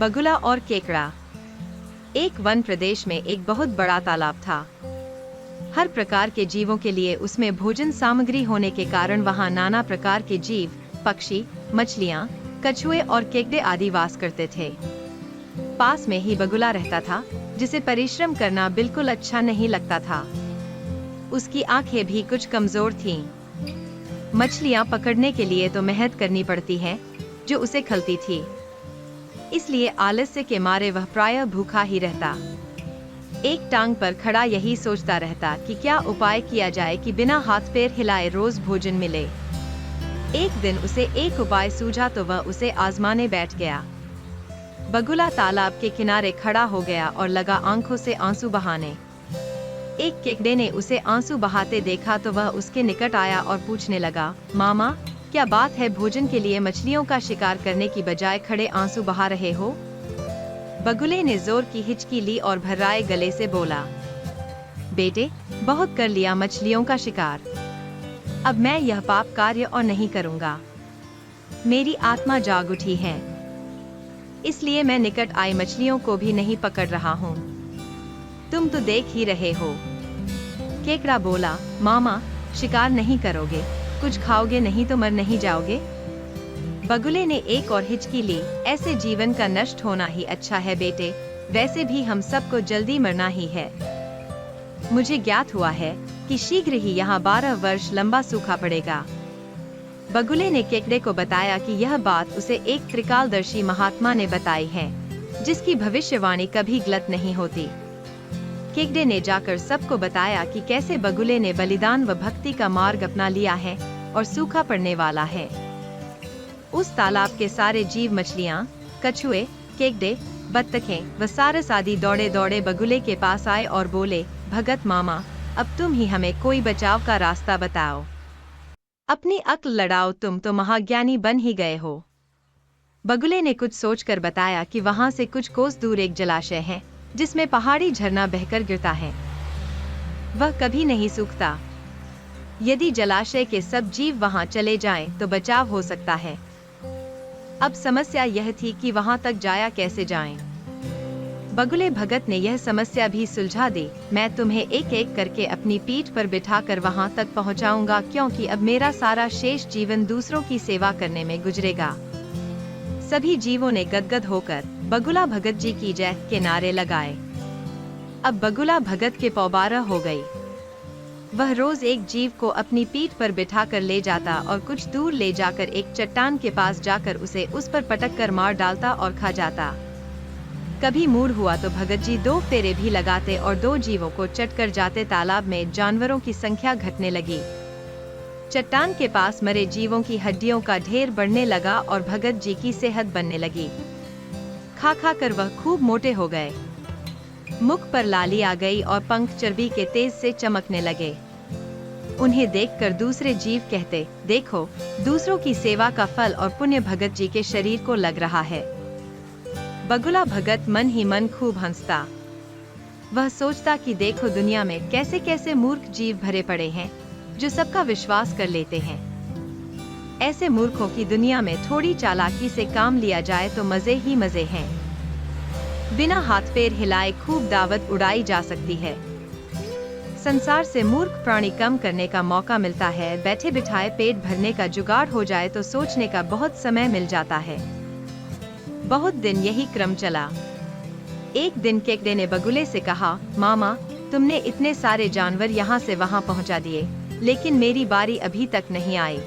बगुला और केकड़ा। एक वन प्रदेश में एक बहुत बड़ा तालाब था। हर प्रकार के जीवों के लिए उसमें भोजन सामग्री होने के कारण वहां नाना प्रकार के जीव, पक्षी, मछलियां, कछुए और केकड़े आदि वास करते थे। पास में ही बगुला रहता था, जिसे परिश्रम करना बिल्कुल अच्छा नहीं लगता था। उसकी आंखें भी कुछ कमजोर थीं। मछलियां पकड़ने के लिए तो मेहनत करनी पड़ती है, जो उसे खलती थी। इसलिए आलस्य के मारे वह प्रायः भूखा ही रहता। एक टांग पर खड़ा यही सोचता रहता कि क्या उपाय किया जाए कि बिना हाथ पैर हिलाए रोज भोजन मिले। एक दिन उसे एक उपाय सूझा तो वह उसे आजमाने बैठ गया। बगुला तालाब के किनारे खड़ा हो गया और लगा आंखों से आंसू बहाने। एक केकड़े ने उसे आंसू बहाते देखा तो वह उसके निकट आया और पूछने लगा, मामा, क्या बात है, भोजन के लिए मछलियों का शिकार करने की बजाय खड़े आंसू बहा रहे हो? बगुले ने जोर की हिचकी ली और भर्राए गले से बोला, बेटे, बहुत कर लिया मछलियों का शिकार। अब मैं यह पाप कार्य और नहीं करूंगा। मेरी आत्मा जाग उठी है, इसलिए मैं निकट आई मछलियों को भी नहीं पकड़ रहा हूँ। तुम तो देख ही रहे हो। केकड़ा बोला, मामा, शिकार नहीं करोगे, कुछ खाओगे नहीं तो मर नहीं जाओगे? बगुले ने एक और हिचकी ली, ऐसे जीवन का नष्ट होना ही अच्छा है बेटे, वैसे भी हम सबको जल्दी मरना ही है। मुझे ज्ञात हुआ है कि शीघ्र ही यहाँ 12 वर्ष लंबा सूखा पड़ेगा। बगुले ने केकड़े को बताया कि यह बात उसे एक त्रिकालदर्शी महात्मा ने बताई है, जिसकी भविष्यवाणी कभी गलत नहीं होती। केकड़े ने जाकर सबको बताया कि कैसे बगुले ने बलिदान व भक्ति का मार्ग अपना लिया है और सूखा पड़ने वाला है। उस तालाब के सारे जीव, मछलियां, कछुए, केकड़े, बत्तखें व सारस आदि दौड़े दौड़े बगुले के पास आए और बोले, भगत मामा, अब तुम ही हमें कोई बचाव का रास्ता बताओ। अपनी अक्ल लड़ाओ, तुम तो महाज्ञानी बन ही गए हो। बगुले ने कुछ सोचकर बताया कि वहां से कुछ कोस दूर एक जलाशय है, जिसमें पहाड़ी झरना बहकर गिरता है। वह कभी नहीं सूखता। यदि जलाशय के सब जीव वहां चले जाएं, तो बचाव हो सकता है। अब समस्या यह थी कि वहां तक जाया कैसे जाएं। बगुले भगत ने यह समस्या भी सुलझा दी। मैं तुम्हें एक एक करके अपनी पीठ पर बिठाकर वहां तक पहुंचाऊंगा, क्योंकि अब मेरा सारा शेष जीवन दूसरों की सेवा करने में गुजरेगा। सभी जीवों ने गदगद होकर बगुला भगत जी की जय के नारे लगाए। अब बगुला भगत के पौबारा हो गई। वह रोज एक जीव को अपनी पीठ पर बिठाकर ले जाता और कुछ दूर ले जाकर एक चट्टान के पास जाकर उसे उस पर पटक कर मार डालता और खा जाता। कभी मूड हुआ तो भगत जी 2 फेरे भी लगाते और 2 जीवों को चट कर जाते। तालाब में जानवरों की संख्या घटने लगी। चट्टान के पास मरे जीवों की हड्डियों का ढेर बढ़ने लगा और भगत जी की सेहत बनने लगी। खा खा कर वह खूब मोटे हो गए। मुख पर लाली आ गई और पंख चर्बी के तेज से चमकने लगे। उन्हें देखकर दूसरे जीव कहते, देखो, दूसरों की सेवा का फल और पुण्य भगत जी के शरीर को लग रहा है। बगुला भगत मन ही मन खूब हंसता। वह सोचता कि देखो, दुनिया में कैसे कैसे मूर्ख जीव भरे पड़े हैं, जो सबका विश्वास कर लेते हैं। ऐसे मूर्खों की दुनिया में थोड़ी चालाकी से काम लिया जाए तो मजे ही मजे हैं। बिना हाथ पैर हिलाए खूब दावत उड़ाई जा सकती है। संसार से मूर्ख प्राणी कम करने का मौका मिलता है। बैठे बिठाए पेट भरने का जुगाड़ हो जाए तो सोचने का बहुत समय मिल जाता है। बहुत दिन यही क्रम चला। एक दिन केकड़े ने बगुले से कहा, मामा, तुमने इतने सारे जानवर यहाँ से वहाँ पहुँचा दिए, लेकिन मेरी बारी अभी तक नहीं आई।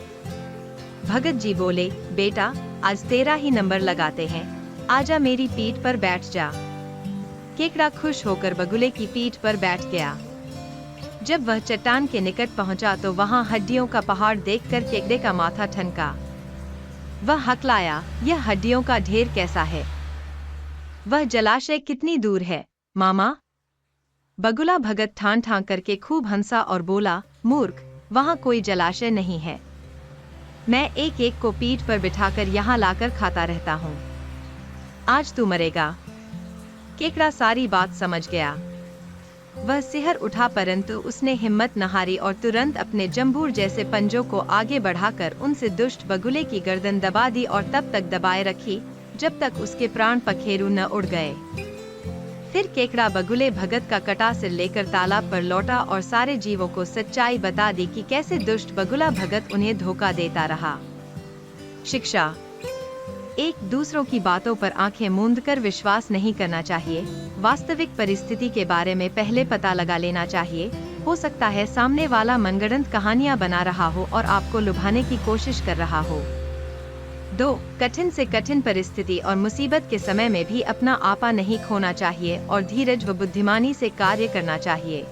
भगत जी बोले, बेटा, आज तेरा ही नंबर लगाते हैं, आजा मेरी पीठ पर बैठ जा। केकड़ा खुश होकर बगुले की पीठ पर बैठ गया। जब वह चट्टान के निकट पहुंचा तो वहां हड्डियों का पहाड़ देखकर केकड़े का माथा ठनका। वह हकलाया, यह हड्डियों का ढेर कैसा है? वह जलाशय कितनी दूर है, मामा? बगुला भगत ठान ठान करके खूब हंसा और बोला, मूर्ख, वहां कोई जलाशय नहीं है। मैं एक एक को पीठ पर बिठाकर यहाँ लाकर खाता रहता हूँ। आज तू मरेगा। केकड़ा सारी बात समझ गया। वह सिहर उठा, परंतु उसने हिम्मत न हारी और तुरंत अपने जंबूर जैसे पंजों को आगे बढ़ाकर उनसे दुष्ट बगुले की गर्दन दबा दी और तब तक दबाए रखी जब तक उसके प्राण पखेरु न उड़ गए। फिर केकड़ा बगुले भगत का कटा सिर लेकर तालाब पर लौटा और सारे जीवों को सच्चाई बता दी कि कैसे दुष्ट बगुला भगत उन्हें धोखा देता रहा। शिक्षा: एक दूसरों की बातों पर आंखें मूंद कर विश्वास नहीं करना चाहिए। वास्तविक परिस्थिति के बारे में पहले पता लगा लेना चाहिए। हो सकता है सामने वाला मनगढ़ंत कहानियां बना रहा हो और आपको लुभाने की कोशिश कर रहा हो। 2. कठिन से कठिन परिस्थिति और मुसीबत के समय में भी अपना आपा नहीं खोना चाहिए और धीरज व बुद्धिमानी से कार्य करना चाहिए।